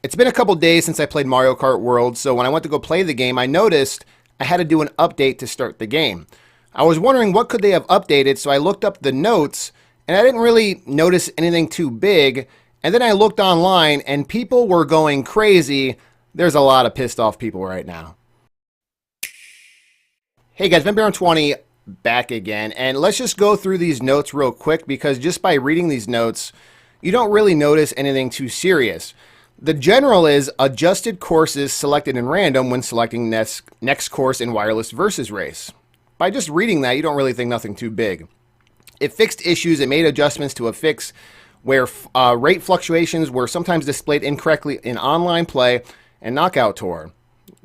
It's been a couple days since I played Mario Kart World, so when I went to go play the game, I noticed I had to do an update to start the game. I was wondering what could they have updated, so I looked up the notes, and I didn't really notice anything too big. And then I looked online, and people were going crazy. There's a lot of pissed off people right now. Hey guys, VampireOn20 back again, and let's just go through these notes real quick because just by reading these notes, you don't really notice anything too serious. The general is adjusted courses selected in random when selecting next course in wireless versus race. By just reading that, you don't really think nothing too big. It fixed issues. It made adjustments to a fix where rate fluctuations were sometimes displayed incorrectly in online play and knockout tour.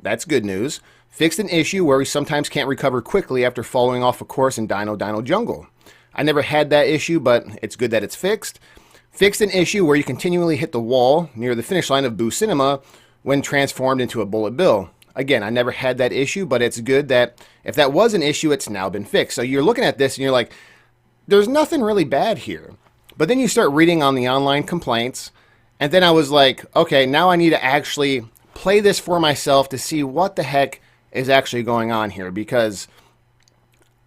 That's good news. Fixed an issue where we sometimes can't recover quickly after falling off a course in Dino Jungle. I never had that issue, but it's good that it's fixed. Fixed an issue where you continually hit the wall near the finish line of Boo Cinema when transformed into a Bullet Bill. Again, I never had that issue, but it's good that if that was an issue, it's now been fixed. So you're looking at this and you're like, there's nothing really bad here. But then you start reading on the online complaints, and then I was like, okay, now I need to actually play this for myself to see what the heck is actually going on here, because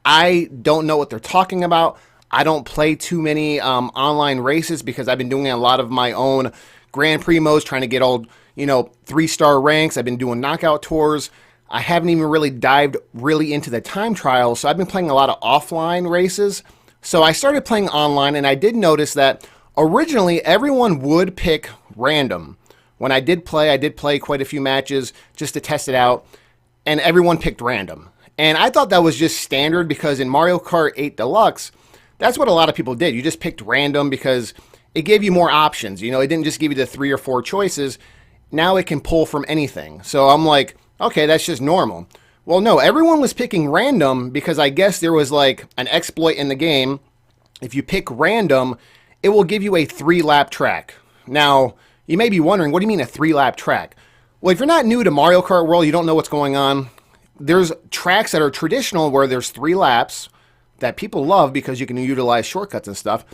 I don't know what they're talking about. I don't play too many online races because I've been doing a lot of my own Grand Prix modes, trying to get all, 3-star ranks. I've been doing knockout tours. I haven't even really dived really into the time trials, so I've been playing a lot of offline races. So I started playing online, and I did notice that originally everyone would pick random. When I did play quite a few matches just to test it out, and everyone picked random. And I thought that was just standard because in Mario Kart 8 Deluxe, that's what a lot of people did. You just picked random because it gave you more options. It didn't just give you the 3 or 4 choices. Now it can pull from anything. So I'm like, okay, that's just normal. Well, no, everyone was picking random because I guess there was like an exploit in the game. If you pick random, it will give you a 3-lap track. Now, you may be wondering, what do you mean a 3-lap track? Well, if you're not new to Mario Kart World, you don't know what's going on. There's tracks that are traditional where there's 3 laps that people love because you can utilize shortcuts and stuff.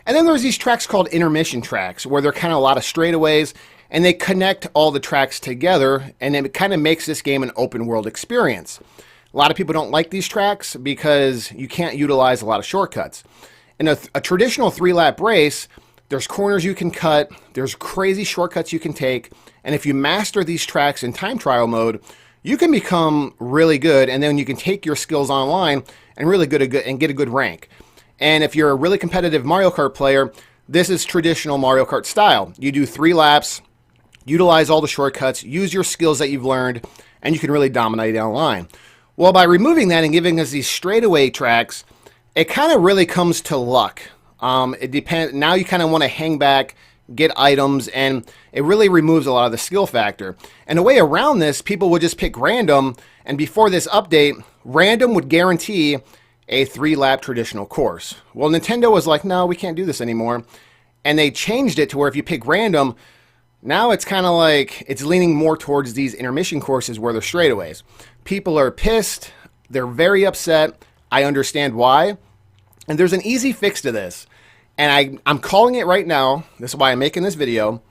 And then there's these tracks called intermission tracks where they're kind of a lot of straightaways and they connect all the tracks together, and it kind of makes this game an open world experience. A lot of people don't like these tracks because you can't utilize a lot of shortcuts. In a traditional 3-lap race, there's corners you can cut, there's crazy shortcuts you can take, and if you master these tracks in time trial mode, you can become really good, and then you can take your skills online and really get a good rank. And if you're a really competitive Mario Kart player, this is traditional Mario Kart style. You do 3 laps, utilize all the shortcuts, use your skills that you've learned, and you can really dominate online. Well, by removing that and giving us these straightaway tracks, it kind of really comes to luck. It depends. Now you kind of want to hang back, get items, and it really removes a lot of the skill factor. And the way around this, people would just pick random, and before this update, random would guarantee a 3-lap traditional course. Well, Nintendo was like, no, we can't do this anymore. And they changed it to where if you pick random, now it's kind of like it's leaning more towards these intermission courses where they're straightaways. People are pissed. They're very upset. I understand why. And there's an easy fix to this. And I'm calling it right now. This is why I'm making this video.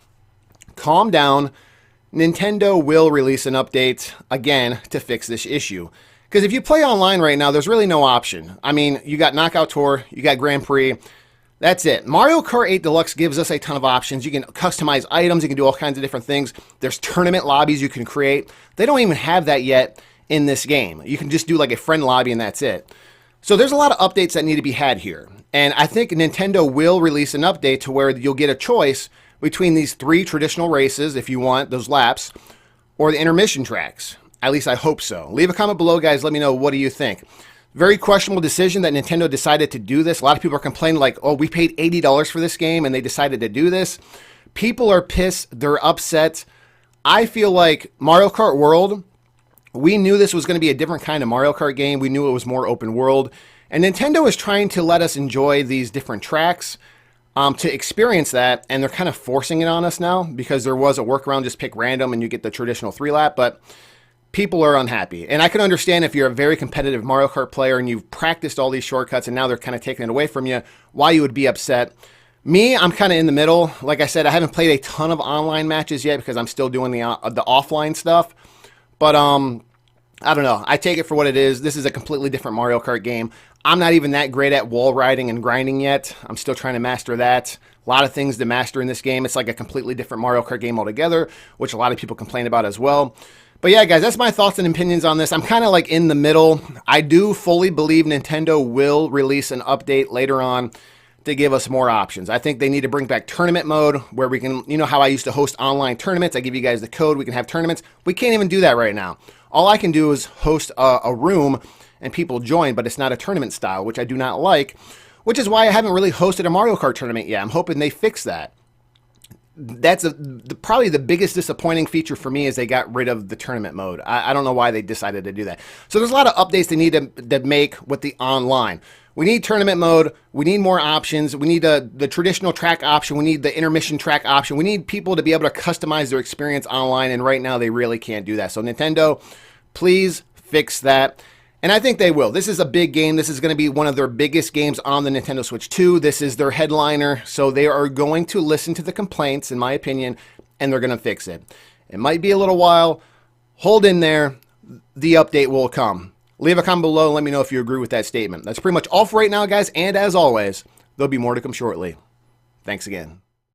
Calm down. Nintendo will release an update again to fix this issue. Because if you play online right now, there's really no option. I mean, you got Knockout Tour, you got Grand Prix. That's it. Mario Kart 8 Deluxe gives us a ton of options. You can customize items. You can do all kinds of different things. There's tournament lobbies you can create. They don't even have that yet in this game. You can just do like a friend lobby and that's it. So there's a lot of updates that need to be had here. And I think Nintendo will release an update to where you'll get a choice between these 3 traditional races, if you want those laps, or the intermission tracks. At least I hope so. Leave a comment below, guys. Let me know, what do you think? Very questionable decision that Nintendo decided to do this. A lot of people are complaining like, oh, we paid $80 for this game and they decided to do this. People are pissed. They're upset. I feel like Mario Kart World, we knew this was going to be a different kind of Mario Kart game. We knew it was more open world. And Nintendo is trying to let us enjoy these different tracks to experience that. And they're kind of forcing it on us now because there was a workaround, just pick random and you get the traditional 3-lap. But people are unhappy. And I can understand if you're a very competitive Mario Kart player and you've practiced all these shortcuts and now they're kind of taking it away from you, why you would be upset. Me, I'm kind of in the middle. Like I said, I haven't played a ton of online matches yet because I'm still doing the offline stuff. But I don't know. I take it for what it is. This is a completely different Mario Kart game. I'm not even that great at wall riding and grinding yet. I'm still trying to master that. A lot of things to master in this game. It's like a completely different Mario Kart game altogether, which a lot of people complain about as well. But yeah, guys, that's my thoughts and opinions on this. I'm kind of like in the middle. I do fully believe Nintendo will release an update later on to give us more options. I think they need to bring back tournament mode where we can, you know how I used to host online tournaments? I give you guys the code, we can have tournaments. We can't even do that right now. All I can do is host a room and people join, but it's not a tournament style, which I do not like, which is why I haven't really hosted a Mario Kart tournament yet. I'm hoping they fix that. That's probably the biggest disappointing feature for me is they got rid of the tournament mode. I don't know why they decided to do that. So there's a lot of updates they need to make with the online. We need tournament mode. We need more options. We need the traditional track option. We need the intermission track option. We need people to be able to customize their experience online, and right now they really can't do that. So Nintendo, please fix that. And I think they will. This is a big game. This is going to be one of their biggest games on the Nintendo Switch 2. This is their headliner. So they are going to listen to the complaints, in my opinion, and they're going to fix it. It might be a little while. Hold in there. The update will come. Leave a comment below and let me know if you agree with that statement. That's pretty much all for right now, guys. And as always, there'll be more to come shortly. Thanks again.